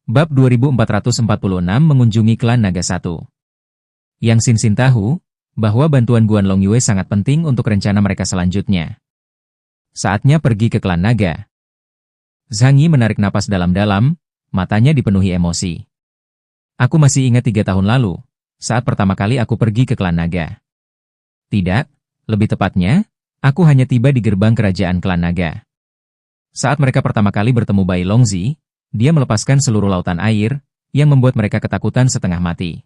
Bab 2446 mengunjungi klan Naga 1. Yang Xin tahu bahwa bantuan Guan Longyue sangat penting untuk rencana mereka selanjutnya. Saatnya pergi ke klan Naga. Zhang Yi menarik napas dalam-dalam, matanya dipenuhi emosi. Aku masih ingat 3 tahun lalu, saat pertama kali aku pergi ke klan Naga. Tidak, lebih tepatnya, aku hanya tiba di gerbang kerajaan klan Naga. Saat mereka pertama kali bertemu Bai Longzi, dia melepaskan seluruh lautan air, yang membuat mereka ketakutan setengah mati.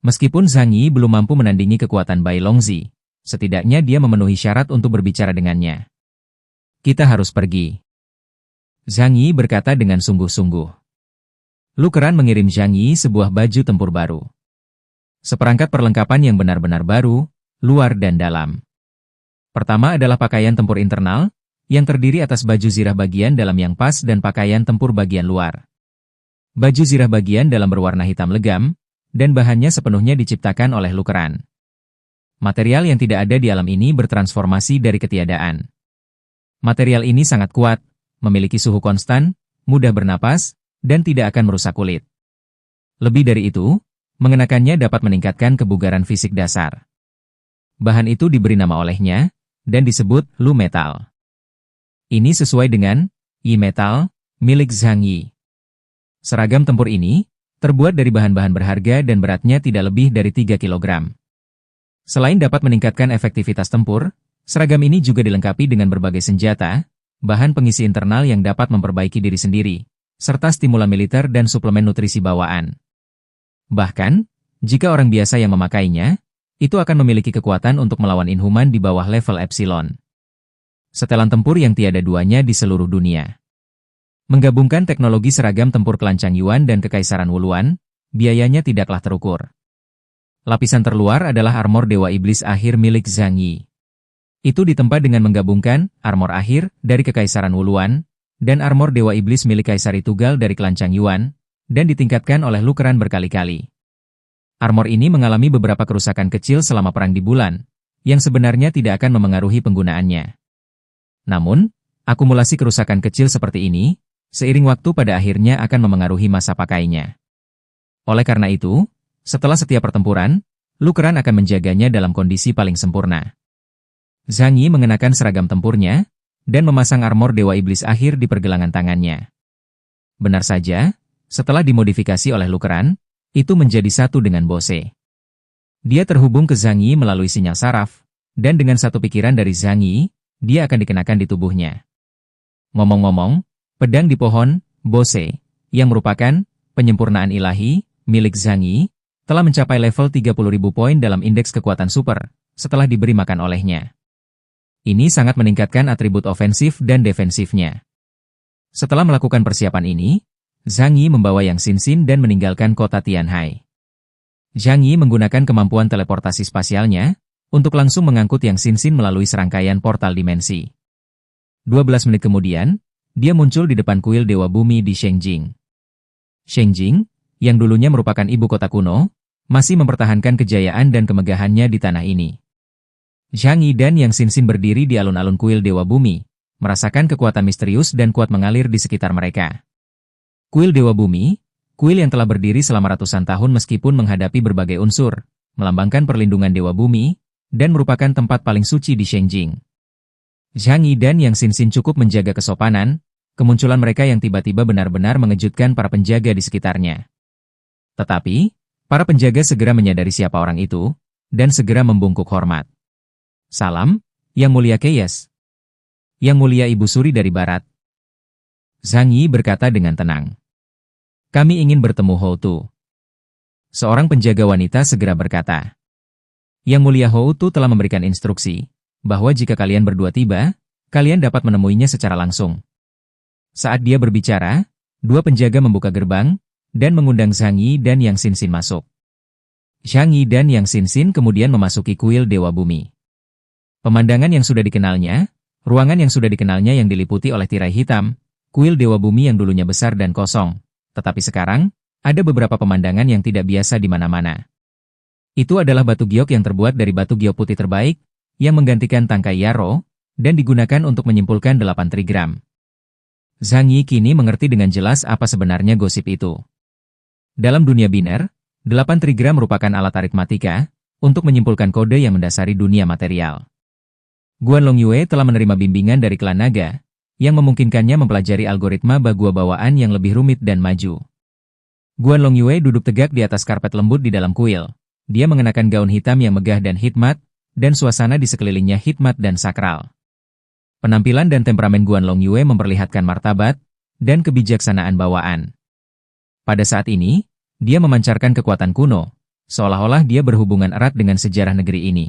Meskipun Zhang Yi belum mampu menandingi kekuatan Bai Longzi, setidaknya dia memenuhi syarat untuk berbicara dengannya. Kita harus pergi. Zhang Yi berkata dengan sungguh-sungguh. Lu Keran mengirim Zhang Yi sebuah baju tempur baru. Seperangkat perlengkapan yang benar-benar baru, luar dan dalam. Pertama adalah pakaian tempur internal, yang terdiri atas baju zirah bagian dalam yang pas dan pakaian tempur bagian luar. Baju zirah bagian dalam berwarna hitam legam, dan bahannya sepenuhnya diciptakan oleh Lu Keran. Material yang tidak ada di alam ini bertransformasi dari ketiadaan. Material ini sangat kuat, memiliki suhu konstan, mudah bernapas, dan tidak akan merusak kulit. Lebih dari itu, mengenakannya dapat meningkatkan kebugaran fisik dasar. Bahan itu diberi nama olehnya, dan disebut Lu Metal. Ini sesuai dengan Yi Metal, milik Zhang Yi. Seragam tempur ini terbuat dari bahan-bahan berharga dan beratnya tidak lebih dari 3 kg. Selain dapat meningkatkan efektivitas tempur, seragam ini juga dilengkapi dengan berbagai senjata, bahan pengisi internal yang dapat memperbaiki diri sendiri, serta stimulan militer dan suplemen nutrisi bawaan. Bahkan, jika orang biasa yang memakainya, itu akan memiliki kekuatan untuk melawan inhuman di bawah level Epsilon. Setelan tempur yang tiada duanya di seluruh dunia. Menggabungkan teknologi seragam tempur klan Changyuan dan Kekaisaran Wuluan, biayanya tidaklah terukur. Lapisan terluar adalah armor Dewa Iblis Akhir milik Zhang Yi. Itu ditempa dengan menggabungkan armor akhir dari Kekaisaran Wuluan dan armor Dewa Iblis milik Kaisari Tunggal dari klan Changyuan, dan ditingkatkan oleh Lu Keran berkali-kali. Armor ini mengalami beberapa kerusakan kecil selama perang di bulan, yang sebenarnya tidak akan memengaruhi penggunaannya. Namun, akumulasi kerusakan kecil seperti ini, seiring waktu pada akhirnya akan memengaruhi masa pakainya. Oleh karena itu, setelah setiap pertempuran, Lu Keran akan menjaganya dalam kondisi paling sempurna. Zhang Yi mengenakan seragam tempurnya, dan memasang armor Dewa Iblis Akhir di pergelangan tangannya. Benar saja, setelah dimodifikasi oleh Lu Keran, itu menjadi satu dengan Bose. Dia terhubung ke Zhang Yi melalui sinyal saraf, dan dengan satu pikiran dari Zhang Yi, dia akan dikenakan di tubuhnya. Ngomong-ngomong, pedang di pohon, Bose, yang merupakan penyempurnaan ilahi, milik Zhang Yi, telah mencapai level 30.000 poin dalam indeks kekuatan super, setelah diberi makan olehnya. Ini sangat meningkatkan atribut ofensif dan defensifnya. Setelah melakukan persiapan ini, Zhang Yi membawa Yang Xin dan meninggalkan kota Tianhai. Zhang Yi menggunakan kemampuan teleportasi spasialnya, untuk langsung mengangkut Yang Xin melalui serangkaian portal dimensi. 12 menit kemudian, dia muncul di depan kuil Dewa Bumi di Shengjing. Shengjing, yang dulunya merupakan ibu kota kuno, masih mempertahankan kejayaan dan kemegahannya di tanah ini. Zhang Yi dan Yang Xin berdiri di alun-alun kuil Dewa Bumi, merasakan kekuatan misterius dan kuat mengalir di sekitar mereka. Kuil Dewa Bumi, kuil yang telah berdiri selama ratusan tahun meskipun menghadapi berbagai unsur, melambangkan perlindungan Dewa Bumi, dan merupakan tempat paling suci di Shengjing. Zhang Yi dan Yang Xin cukup menjaga kesopanan, kemunculan mereka yang tiba-tiba benar-benar mengejutkan para penjaga di sekitarnya. Tetapi, para penjaga segera menyadari siapa orang itu, dan segera membungkuk hormat. Salam, Yang Mulia Keyes. Yang Mulia Ibu Suri dari Barat. Zhang Yi berkata dengan tenang. Kami ingin bertemu Hou Tu. Seorang penjaga wanita segera berkata. Yang Mulia Hou Tu telah memberikan instruksi, bahwa jika kalian berdua tiba, kalian dapat menemuinya secara langsung. Saat dia berbicara, dua penjaga membuka gerbang, dan mengundang Zhang Yi dan Yang Xin masuk. Zhang Yi dan Yang Xin kemudian memasuki kuil Dewa Bumi. Pemandangan yang sudah dikenalnya, ruangan yang sudah dikenalnya yang diliputi oleh tirai hitam, kuil Dewa Bumi yang dulunya besar dan kosong, tetapi sekarang, ada beberapa pemandangan yang tidak biasa di mana-mana. Itu adalah batu giok yang terbuat dari batu giok putih terbaik, yang menggantikan tangkai Yarrow, dan digunakan untuk menyimpulkan 8 trigram. Zhang Yi kini mengerti dengan jelas apa sebenarnya gosip itu. Dalam dunia biner, 8 trigram merupakan alat aritmatika untuk menyimpulkan kode yang mendasari dunia material. Guan Longyue telah menerima bimbingan dari klan naga, yang memungkinkannya mempelajari algoritma bagua bawaan yang lebih rumit dan maju. Guan Longyue duduk tegak di atas karpet lembut di dalam kuil. Dia mengenakan gaun hitam yang megah dan hikmat, dan suasana di sekelilingnya hikmat dan sakral. Penampilan dan temperamen Guan Longyue memperlihatkan martabat dan kebijaksanaan bawaan. Pada saat ini, dia memancarkan kekuatan kuno, seolah-olah dia berhubungan erat dengan sejarah negeri ini.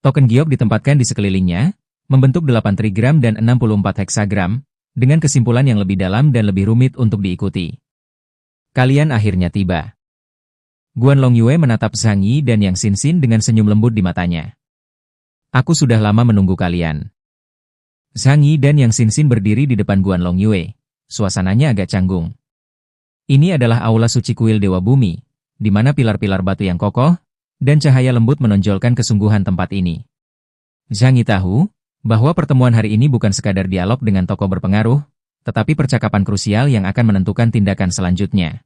Token giok ditempatkan di sekelilingnya, membentuk 8 trigram dan 64 heksagram, dengan kesimpulan yang lebih dalam dan lebih rumit untuk diikuti. Kalian akhirnya tiba. Guan Longyue menatap Zhang Yi dan Yang Xinxin dengan senyum lembut di matanya. Aku sudah lama menunggu kalian. Zhang Yi dan Yang Xinxin berdiri di depan Guan Longyue. Suasananya agak canggung. Ini adalah aula suci kuil Dewa Bumi, di mana pilar-pilar batu yang kokoh dan cahaya lembut menonjolkan kesungguhan tempat ini. Zhang Yi tahu bahwa pertemuan hari ini bukan sekadar dialog dengan tokoh berpengaruh, tetapi percakapan krusial yang akan menentukan tindakan selanjutnya.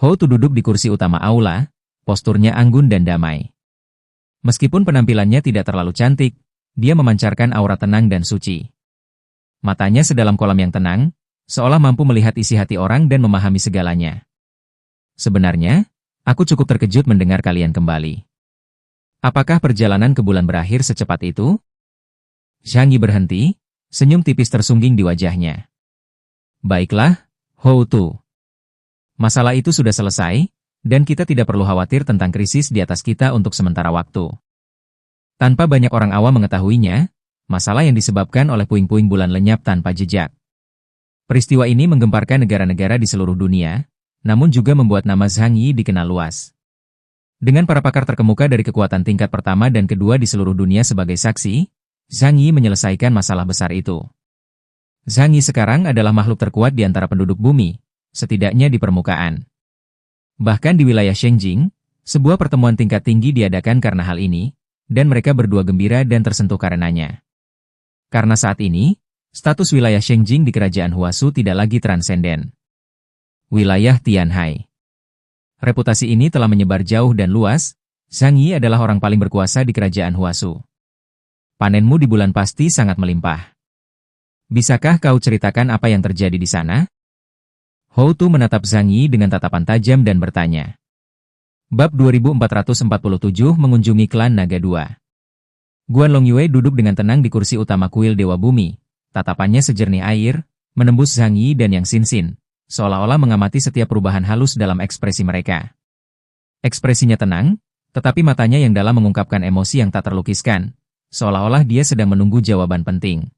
Hou Tu duduk di kursi utama aula, posturnya anggun dan damai. Meskipun penampilannya tidak terlalu cantik, dia memancarkan aura tenang dan suci. Matanya sedalam kolam yang tenang, seolah mampu melihat isi hati orang dan memahami segalanya. Sebenarnya, aku cukup terkejut mendengar kalian kembali. Apakah perjalanan ke bulan berakhir secepat itu? Zhang Yi berhenti, senyum tipis tersungging di wajahnya. Baiklah, Hou Tu. Masalah itu sudah selesai, dan kita tidak perlu khawatir tentang krisis di atas kita untuk sementara waktu. Tanpa banyak orang awam mengetahuinya, masalah yang disebabkan oleh puing-puing bulan lenyap tanpa jejak. Peristiwa ini menggemparkan negara-negara di seluruh dunia, namun juga membuat nama Zhang Yi dikenal luas. Dengan para pakar terkemuka dari kekuatan tingkat pertama dan kedua di seluruh dunia sebagai saksi, Zhang Yi menyelesaikan masalah besar itu. Zhang Yi sekarang adalah makhluk terkuat di antara penduduk bumi, setidaknya di permukaan. Bahkan di wilayah Shengjing, sebuah pertemuan tingkat tinggi diadakan karena hal ini, dan mereka berdua gembira dan tersentuh karenanya. Karena saat ini, status wilayah Shengjing di kerajaan Huasu tidak lagi transenden. Wilayah Tianhai. Reputasi ini telah menyebar jauh dan luas. Zhang Yi adalah orang paling berkuasa di kerajaan Huasu. Panenmu di bulan pasti sangat melimpah. Bisakah kau ceritakan apa yang terjadi di sana? Hou Tu menatap Zhang Yi dengan tatapan tajam dan bertanya. Bab 2447 mengunjungi klan Naga 2. Guan Longyue duduk dengan tenang di kursi utama kuil Dewa Bumi. Tatapannya sejernih air, menembus Zhang Yi dan Yang Xinxin, seolah-olah mengamati setiap perubahan halus dalam ekspresi mereka. Ekspresinya tenang, tetapi matanya yang dalam mengungkapkan emosi yang tak terlukiskan, seolah-olah dia sedang menunggu jawaban penting.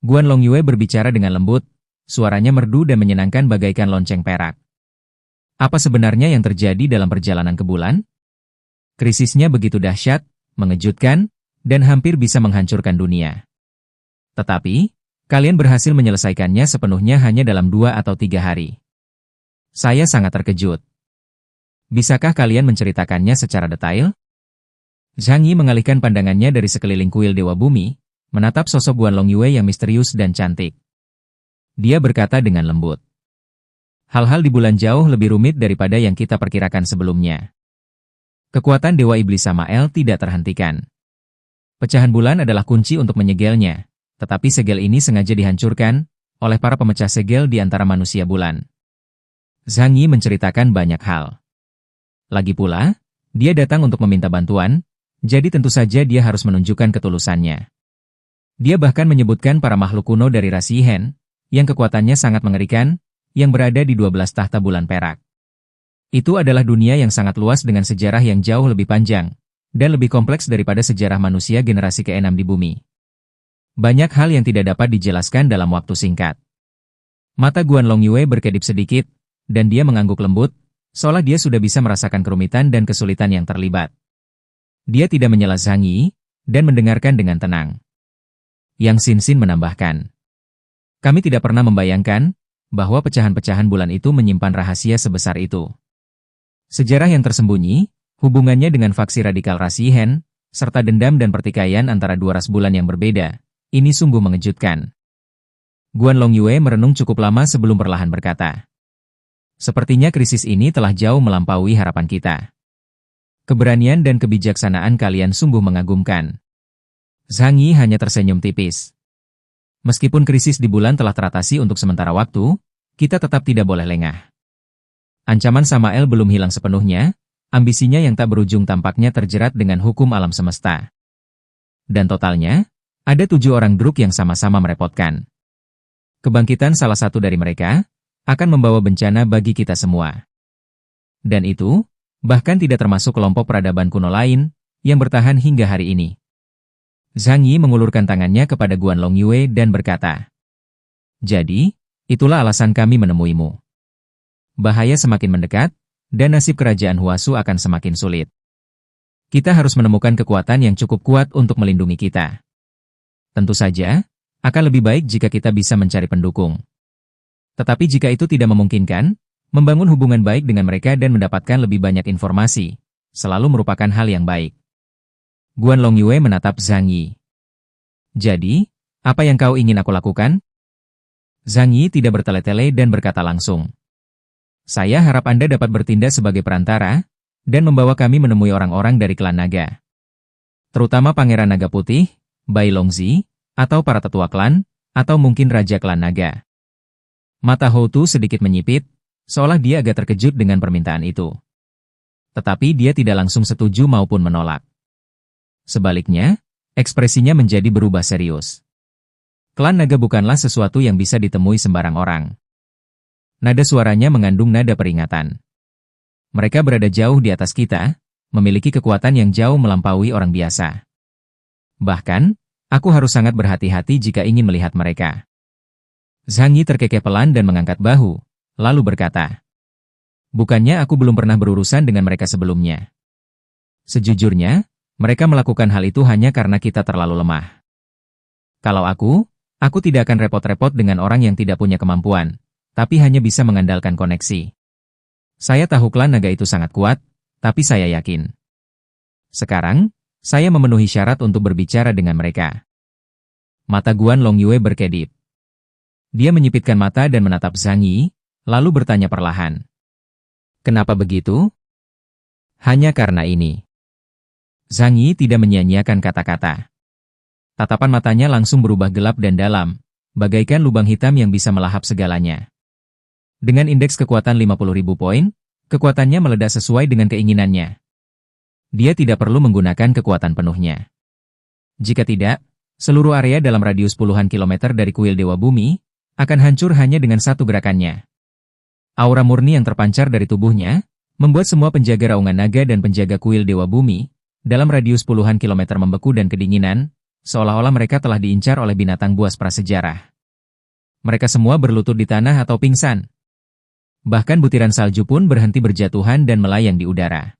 Guan Longyue berbicara dengan lembut, suaranya merdu dan menyenangkan bagaikan lonceng perak. Apa sebenarnya yang terjadi dalam perjalanan ke bulan? Krisisnya begitu dahsyat, mengejutkan, dan hampir bisa menghancurkan dunia. Tetapi, kalian berhasil menyelesaikannya sepenuhnya hanya dalam 2 atau 3 hari. Saya sangat terkejut. Bisakah kalian menceritakannya secara detail? Zhang Yi mengalihkan pandangannya dari sekeliling kuil Dewa Bumi, menatap sosok Guan Longyue yang misterius dan cantik. Dia berkata dengan lembut. Hal-hal di bulan jauh lebih rumit daripada yang kita perkirakan sebelumnya. Kekuatan Dewa Iblis Samael tidak terhentikan. Pecahan bulan adalah kunci untuk menyegelnya, tetapi segel ini sengaja dihancurkan oleh para pemecah segel di antara manusia bulan. Zhang Yi menceritakan banyak hal. Lagi pula, dia datang untuk meminta bantuan, jadi tentu saja dia harus menunjukkan ketulusannya. Dia bahkan menyebutkan para makhluk kuno dari ras Yihen, yang kekuatannya sangat mengerikan, yang berada di 12 tahta bulan perak. Itu adalah dunia yang sangat luas dengan sejarah yang jauh lebih panjang, dan lebih kompleks daripada sejarah manusia generasi ke-6 di bumi. Banyak hal yang tidak dapat dijelaskan dalam waktu singkat. Mata Guan Longyue berkedip sedikit, dan dia mengangguk lembut, seolah dia sudah bisa merasakan kerumitan dan kesulitan yang terlibat. Dia tidak menyela Zhang Yi, dan mendengarkan dengan tenang. Yang Xinxin menambahkan. Kami tidak pernah membayangkan bahwa pecahan-pecahan bulan itu menyimpan rahasia sebesar itu. Sejarah yang tersembunyi, hubungannya dengan faksi radikal ras Yihen, serta dendam dan pertikaian antara dua ras bulan yang berbeda, ini sungguh mengejutkan. Guan Longyue merenung cukup lama sebelum perlahan berkata. Sepertinya krisis ini telah jauh melampaui harapan kita. Keberanian dan kebijaksanaan kalian sungguh mengagumkan. Zhang Yi hanya tersenyum tipis. Meskipun krisis di bulan telah teratasi untuk sementara waktu, kita tetap tidak boleh lengah. Ancaman Samael belum hilang sepenuhnya, ambisinya yang tak berujung tampaknya terjerat dengan hukum alam semesta. Dan totalnya, ada 7 orang Druk yang sama-sama merepotkan. Kebangkitan salah satu dari mereka akan membawa bencana bagi kita semua. Dan itu, bahkan tidak termasuk kelompok peradaban kuno lain yang bertahan hingga hari ini. Zhang Yi mengulurkan tangannya kepada Guan Longyue dan berkata, "Jadi, itulah alasan kami menemuimu. Bahaya semakin mendekat, dan nasib kerajaan Huasu akan semakin sulit. Kita harus menemukan kekuatan yang cukup kuat untuk melindungi kita. Tentu saja, akan lebih baik jika kita bisa mencari pendukung. Tetapi jika itu tidak memungkinkan, membangun hubungan baik dengan mereka dan mendapatkan lebih banyak informasi, selalu merupakan hal yang baik." Guan Longyue menatap Zhang Yi. "Jadi, apa yang kau ingin aku lakukan?" Zhang Yi tidak bertele-tele dan berkata langsung. "Saya harap Anda dapat bertindak sebagai perantara, dan membawa kami menemui orang-orang dari klan naga. Terutama Pangeran Naga Putih, Bai Longzi, atau para tetua klan, atau mungkin Raja Klan Naga." Mata Hou Tu sedikit menyipit, seolah dia agak terkejut dengan permintaan itu. Tetapi dia tidak langsung setuju maupun menolak. Sebaliknya, ekspresinya menjadi berubah serius. Klan naga bukanlah sesuatu yang bisa ditemui sembarang orang. Nada suaranya mengandung nada peringatan. Mereka berada jauh di atas kita, memiliki kekuatan yang jauh melampaui orang biasa. Bahkan, aku harus sangat berhati-hati jika ingin melihat mereka. Zhang Yi terkekeh pelan dan mengangkat bahu, lalu berkata, "Bukannya aku belum pernah berurusan dengan mereka sebelumnya. Sejujurnya, mereka melakukan hal itu hanya karena kita terlalu lemah. Kalau aku tidak akan repot-repot dengan orang yang tidak punya kemampuan, tapi hanya bisa mengandalkan koneksi. Saya tahu klan naga itu sangat kuat, tapi saya yakin. Sekarang, saya memenuhi syarat untuk berbicara dengan mereka." Mata Guan Longyue berkedip. Dia menyipitkan mata dan menatap Zhang Yi, lalu bertanya perlahan. "Kenapa begitu?" "Hanya karena ini." Zhang Yi tidak menyia-nyiakan kata-kata. Tatapan matanya langsung berubah gelap dan dalam, bagaikan lubang hitam yang bisa melahap segalanya. Dengan indeks kekuatan 50.000 poin, kekuatannya meledak sesuai dengan keinginannya. Dia tidak perlu menggunakan kekuatan penuhnya. Jika tidak, seluruh area dalam radius puluhan kilometer dari kuil Dewa Bumi akan hancur hanya dengan satu gerakannya. Aura murni yang terpancar dari tubuhnya membuat semua penjaga raungan naga dan penjaga kuil Dewa Bumi dalam radius puluhan kilometer membeku dan kedinginan, seolah-olah mereka telah diincar oleh binatang buas prasejarah. Mereka semua berlutut di tanah atau pingsan. Bahkan butiran salju pun berhenti berjatuhan dan melayang di udara.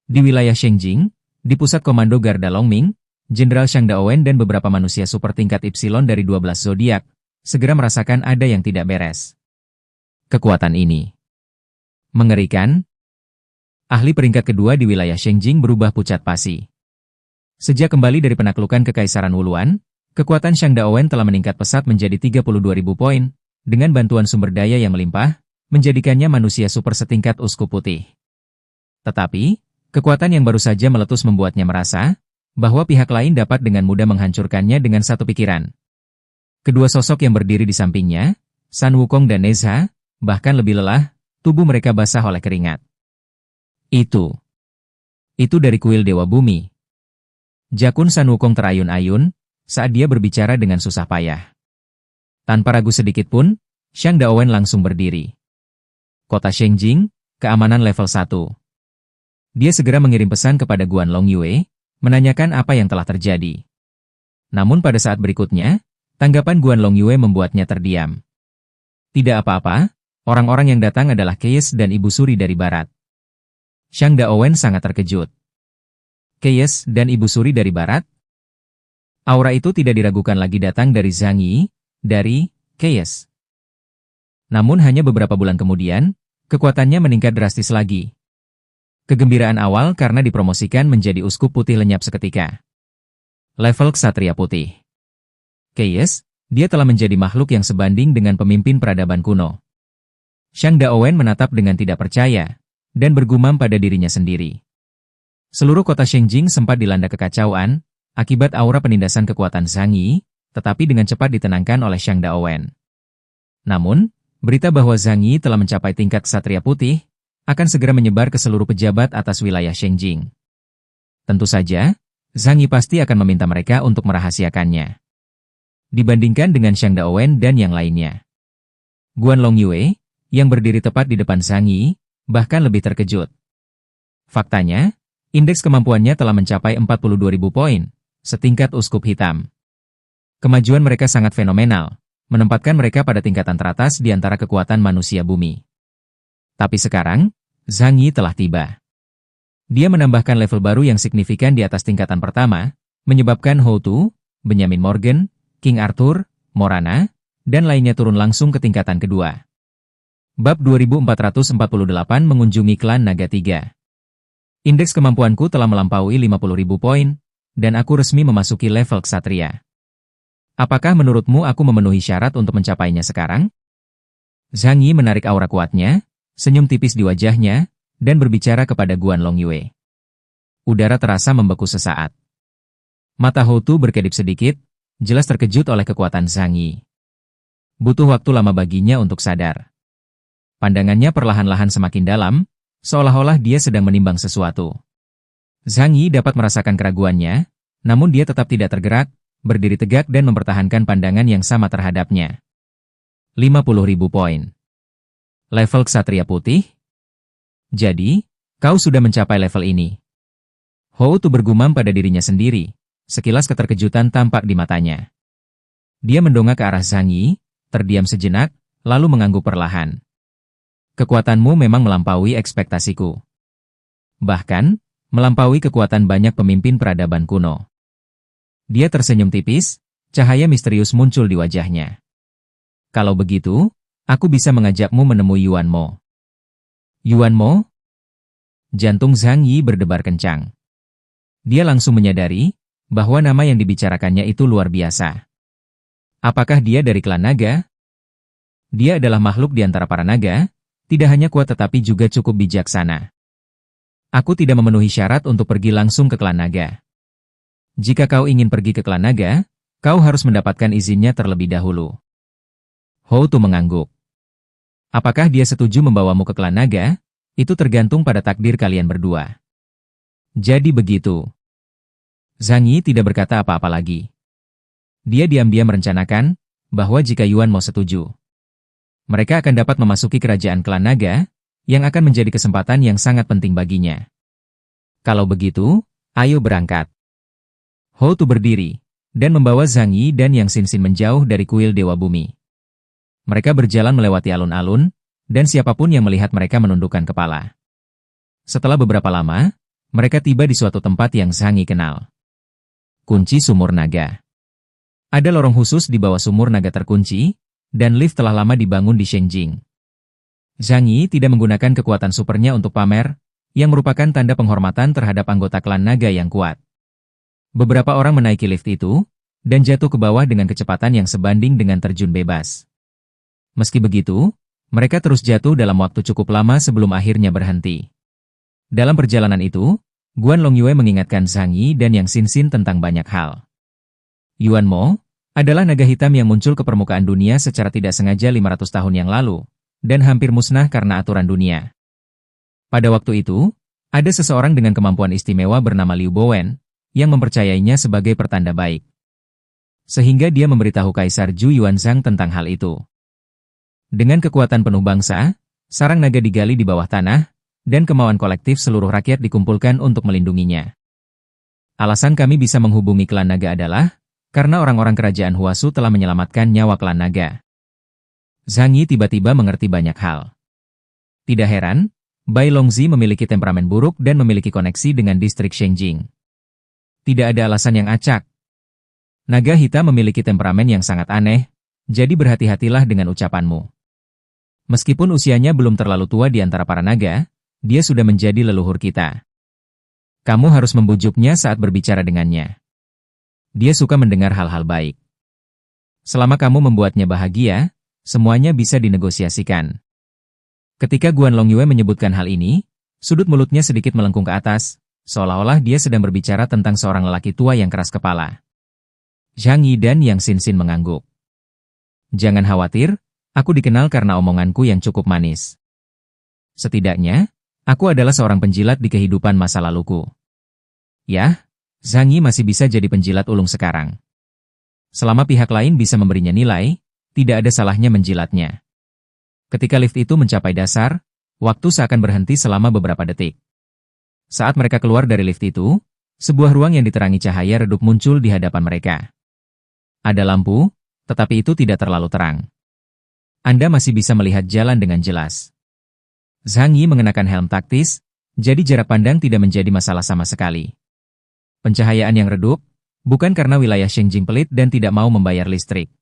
Di wilayah Shengjing, di pusat komando Garda Longming, Jenderal Shang Daowen dan beberapa manusia super tingkat Epsilon dari 12 zodiak segera merasakan ada yang tidak beres. Kekuatan ini mengerikan. Ahli peringkat kedua di wilayah Shengjing berubah pucat pasi. Sejak kembali dari penaklukan Kekaisaran Wuluan, kekuatan Shang Daowen telah meningkat pesat menjadi 32.000 poin, dengan bantuan sumber daya yang melimpah, menjadikannya manusia super setingkat uskup putih. Tetapi, kekuatan yang baru saja meletus membuatnya merasa bahwa pihak lain dapat dengan mudah menghancurkannya dengan satu pikiran. Kedua sosok yang berdiri di sampingnya, San Wukong dan Nezha, bahkan lebih lelah, tubuh mereka basah oleh keringat. Itu dari kuil Dewa Bumi. Jakun San Wukong terayun-ayun saat dia berbicara dengan susah payah. Tanpa ragu sedikit pun, Shang Daowen langsung berdiri. Kota Shengjing, keamanan level 1. Dia segera mengirim pesan kepada Guan Longyue, menanyakan apa yang telah terjadi. Namun pada saat berikutnya, tanggapan Guan Longyue membuatnya terdiam. Tidak apa-apa, orang-orang yang datang adalah Keyes dan Ibu Suri dari Barat. Shang Daowen sangat terkejut. Keyes dan Ibu Suri dari Barat? Aura itu tidak diragukan lagi datang dari Zhang Yi, dari Keyes. Namun hanya beberapa bulan kemudian, kekuatannya meningkat drastis lagi. Kegembiraan awal karena dipromosikan menjadi uskup putih lenyap seketika. Level Ksatria Putih. Keyes, Dia telah menjadi makhluk yang sebanding dengan pemimpin peradaban kuno. Shang Daowen menatap dengan tidak percaya, dan bergumam pada dirinya sendiri. Seluruh kota Shenjing sempat dilanda kekacauan, akibat aura penindasan kekuatan Zhang Yi, tetapi dengan cepat ditenangkan oleh Shang Daowen. Namun, berita bahwa Zhang Yi telah mencapai tingkat Ksatria Putih, akan segera menyebar ke seluruh pejabat atas wilayah Shenjing. Tentu saja, Zhang Yi pasti akan meminta mereka untuk merahasiakannya. Dibandingkan dengan Shang Daowen dan yang lainnya, Guan Longyue, yang berdiri tepat di depan Zhang Yi, bahkan lebih terkejut. Faktanya, indeks kemampuannya telah mencapai 42.000 poin, setingkat uskup hitam. Kemajuan mereka sangat fenomenal, menempatkan mereka pada tingkatan teratas di antara kekuatan manusia bumi. Tapi sekarang, Zhang Yi telah tiba. Dia menambahkan level baru yang signifikan di atas tingkatan pertama, menyebabkan Hou Tu, Benjamin Morgan, King Arthur, Morana, dan lainnya turun langsung ke tingkatan kedua. Bab 2448 mengunjungi klan Naga 3. Indeks kemampuanku telah melampaui 50.000 poin, dan aku resmi memasuki level ksatria. Apakah menurutmu aku memenuhi syarat untuk mencapainya sekarang? Zhang Yi menarik aura kuatnya, senyum tipis di wajahnya, dan berbicara kepada Guan Longyue. Udara terasa membeku sesaat. Mata Hou Tu berkedip sedikit, jelas terkejut oleh kekuatan Zhang Yi. Butuh waktu lama baginya untuk sadar. Pandangannya perlahan-lahan semakin dalam, seolah-olah dia sedang menimbang sesuatu. Zhang Yi dapat merasakan keraguannya, namun dia tetap tidak tergerak, berdiri tegak dan mempertahankan pandangan yang sama terhadapnya. 50.000 poin. Level Ksatria Putih? Jadi, kau sudah mencapai level ini. Hou Tu bergumam pada dirinya sendiri, sekilas keterkejutan tampak di matanya. Dia mendongak ke arah Zhang Yi, terdiam sejenak, lalu mengangguk perlahan. Kekuatanmu memang melampaui ekspektasiku. Bahkan, melampaui kekuatan banyak pemimpin peradaban kuno. Dia tersenyum tipis, cahaya misterius muncul di wajahnya. Kalau begitu, aku bisa mengajakmu menemui Yuan Mo. Yuan Mo? Jantung Zhang Yi berdebar kencang. Dia langsung menyadari bahwa nama yang dibicarakannya itu luar biasa. Apakah dia dari klan naga? Dia adalah makhluk di antara para naga, tidak hanya kuat tetapi juga cukup bijaksana. Aku tidak memenuhi syarat untuk pergi langsung ke klan naga. Jika kau ingin pergi ke klan naga, kau harus mendapatkan izinnya terlebih dahulu. Hou Tu mengangguk. Apakah dia setuju membawamu ke klan naga? Itu tergantung pada takdir kalian berdua. Jadi begitu. Zhang Yi tidak berkata apa-apa lagi. Dia diam-diam merencanakan bahwa jika Yuan mau setuju, mereka akan dapat memasuki kerajaan klan naga, yang akan menjadi kesempatan yang sangat penting baginya. Kalau begitu, ayo berangkat. Hou Tu berdiri, dan membawa Zhang Yi dan Yang Xin Xin menjauh dari kuil Dewa Bumi. Mereka berjalan melewati alun-alun, dan siapapun yang melihat mereka menundukkan kepala. Setelah beberapa lama, mereka tiba di suatu tempat yang Zhang Yi kenal. Kunci Sumur Naga. Ada lorong khusus di bawah sumur naga terkunci, dan lift telah lama dibangun di Shenjing. Zhang Yi tidak menggunakan kekuatan supernya untuk pamer, yang merupakan tanda penghormatan terhadap anggota klan naga yang kuat. Beberapa orang menaiki lift itu, dan jatuh ke bawah dengan kecepatan yang sebanding dengan terjun bebas. Meski begitu, mereka terus jatuh dalam waktu cukup lama sebelum akhirnya berhenti. Dalam perjalanan itu, Guan Longyue mengingatkan Zhang Yi dan Yang Xin Xin tentang banyak hal. Yuan Mo adalah naga hitam yang muncul ke permukaan dunia secara tidak sengaja 500 tahun yang lalu, dan hampir musnah karena aturan dunia. Pada waktu itu, ada seseorang dengan kemampuan istimewa bernama Liu Bowen, yang mempercayainya sebagai pertanda baik. Sehingga dia memberitahu Kaisar Zhu Yuanzhang tentang hal itu. Dengan kekuatan penuh bangsa, sarang naga digali di bawah tanah, dan kemauan kolektif seluruh rakyat dikumpulkan untuk melindunginya. Alasan kami bisa menghubungi klan naga adalah karena orang-orang kerajaan Huasu telah menyelamatkan nyawa klan naga. Zhang Yi tiba-tiba mengerti banyak hal. Tidak heran, Bai Longzi memiliki temperamen buruk dan memiliki koneksi dengan distrik Shenjing. Tidak ada alasan yang acak. Naga hitam memiliki temperamen yang sangat aneh, jadi berhati-hatilah dengan ucapanmu. Meskipun usianya belum terlalu tua di antara para naga, dia sudah menjadi leluhur kita. Kamu harus membujuknya saat berbicara dengannya. Dia suka mendengar hal-hal baik. Selama kamu membuatnya bahagia, semuanya bisa dinegosiasikan. Ketika Guan Longyue menyebutkan hal ini, sudut mulutnya sedikit melengkung ke atas, seolah-olah dia sedang berbicara tentang seorang lelaki tua yang keras kepala. Zhang Yi dan Yang Xinxin mengangguk. Jangan khawatir, aku dikenal karena omonganku yang cukup manis. Setidaknya, aku adalah seorang penjilat di kehidupan masa laluku. Ya, Zhang Yi masih bisa jadi penjilat ulung sekarang. Selama pihak lain bisa memberinya nilai, tidak ada salahnya menjilatnya. Ketika lift itu mencapai dasar, waktu seakan berhenti selama beberapa detik. Saat mereka keluar dari lift itu, sebuah ruang yang diterangi cahaya redup muncul di hadapan mereka. Ada lampu, tetapi itu tidak terlalu terang. Anda masih bisa melihat jalan dengan jelas. Zhang Yi mengenakan helm taktis, jadi jarak pandang tidak menjadi masalah sama sekali. Pencahayaan yang redup, bukan karena wilayah Shengjing pelit dan tidak mau membayar listrik.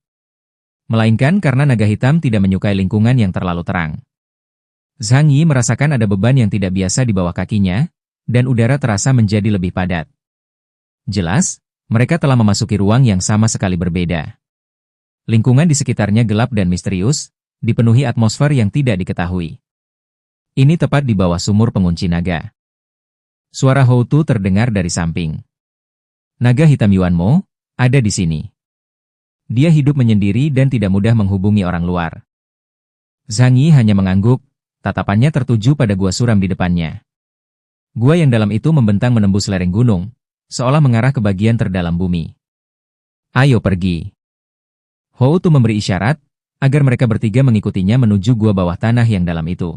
Melainkan karena naga hitam tidak menyukai lingkungan yang terlalu terang. Zhang Yi merasakan ada beban yang tidak biasa di bawah kakinya, dan udara terasa menjadi lebih padat. Jelas, mereka telah memasuki ruang yang sama sekali berbeda. Lingkungan di sekitarnya gelap dan misterius, dipenuhi atmosfer yang tidak diketahui. Ini tepat di bawah sumur pengunci naga. Suara Hou Tu terdengar dari samping. Naga hitam Yuan Mo ada di sini. Dia hidup menyendiri dan tidak mudah menghubungi orang luar. Zhang Yi hanya mengangguk, tatapannya tertuju pada gua suram di depannya. Gua yang dalam itu membentang menembus lereng gunung, seolah mengarah ke bagian terdalam bumi. Ayo pergi. Hou Tu memberi isyarat, agar mereka bertiga mengikutinya menuju gua bawah tanah yang dalam itu.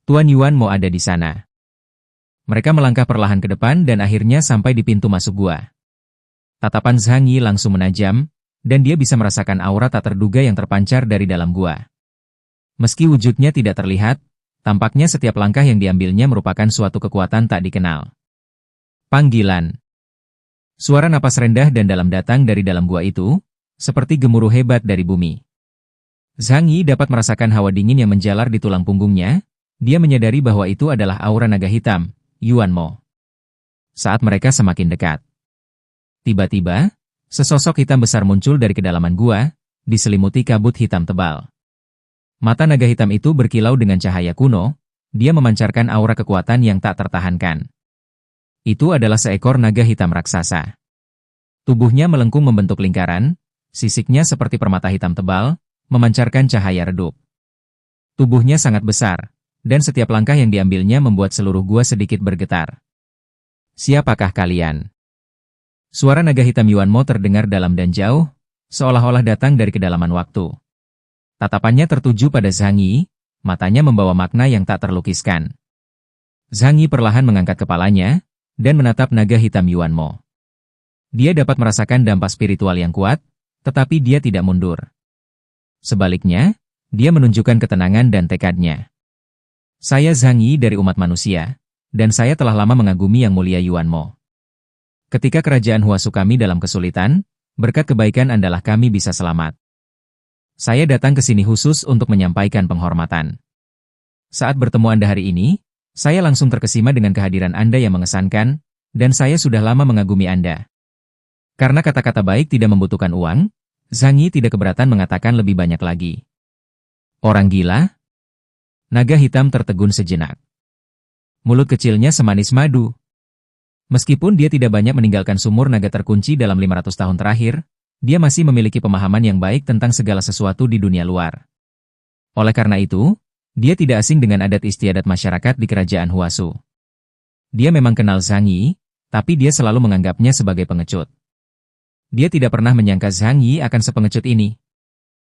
Tuan Yuan Mo ada di sana. Mereka melangkah perlahan ke depan dan akhirnya sampai di pintu masuk gua. Tatapan Zhang Yi langsung menajam, dan dia bisa merasakan aura tak terduga yang terpancar dari dalam gua. Meski wujudnya tidak terlihat, tampaknya setiap langkah yang diambilnya merupakan suatu kekuatan tak dikenal. Panggilan. Suara napas rendah dan dalam datang dari dalam gua itu, seperti gemuruh hebat dari bumi. Zhang Yi dapat merasakan hawa dingin yang menjalar di tulang punggungnya, dia menyadari bahwa itu adalah aura naga hitam, Yuan Mo. Saat mereka semakin dekat, tiba-tiba, sesosok hitam besar muncul dari kedalaman gua, diselimuti kabut hitam tebal. Mata naga hitam itu berkilau dengan cahaya kuno, dia memancarkan aura kekuatan yang tak tertahankan. Itu adalah seekor naga hitam raksasa. Tubuhnya melengkung membentuk lingkaran, sisiknya seperti permata hitam tebal, memancarkan cahaya redup. Tubuhnya sangat besar, dan setiap langkah yang diambilnya membuat seluruh gua sedikit bergetar. Siapakah kalian? Suara naga hitam Yuan Mo terdengar dalam dan jauh, seolah-olah datang dari kedalaman waktu. Tatapannya tertuju pada Zhang Yi, matanya membawa makna yang tak terlukiskan. Zhang Yi perlahan mengangkat kepalanya, dan menatap naga hitam Yuan Mo. Dia dapat merasakan dampak spiritual yang kuat, tetapi dia tidak mundur. Sebaliknya, dia menunjukkan ketenangan dan tekadnya. Saya Zhang Yi dari umat manusia, dan saya telah lama mengagumi Yang Mulia Yuan Mo. Ketika kerajaan Huasu kami dalam kesulitan, berkat kebaikan Andalah kami bisa selamat. Saya datang ke sini khusus untuk menyampaikan penghormatan. Saat bertemu Anda hari ini, saya langsung terkesima dengan kehadiran Anda yang mengesankan, dan saya sudah lama mengagumi Anda. Karena kata-kata baik tidak membutuhkan uang, Zhang Yi tidak keberatan mengatakan lebih banyak lagi. Orang gila? Naga hitam tertegun sejenak. Mulut kecilnya semanis madu. Meskipun dia tidak banyak meninggalkan sumur naga terkunci dalam 500 tahun terakhir, dia masih memiliki pemahaman yang baik tentang segala sesuatu di dunia luar. Oleh karena itu, dia tidak asing dengan adat istiadat masyarakat di kerajaan Huasu. Dia memang kenal Zhang Yi, tapi dia selalu menganggapnya sebagai pengecut. Dia tidak pernah menyangka Zhang Yi akan sepengecut ini.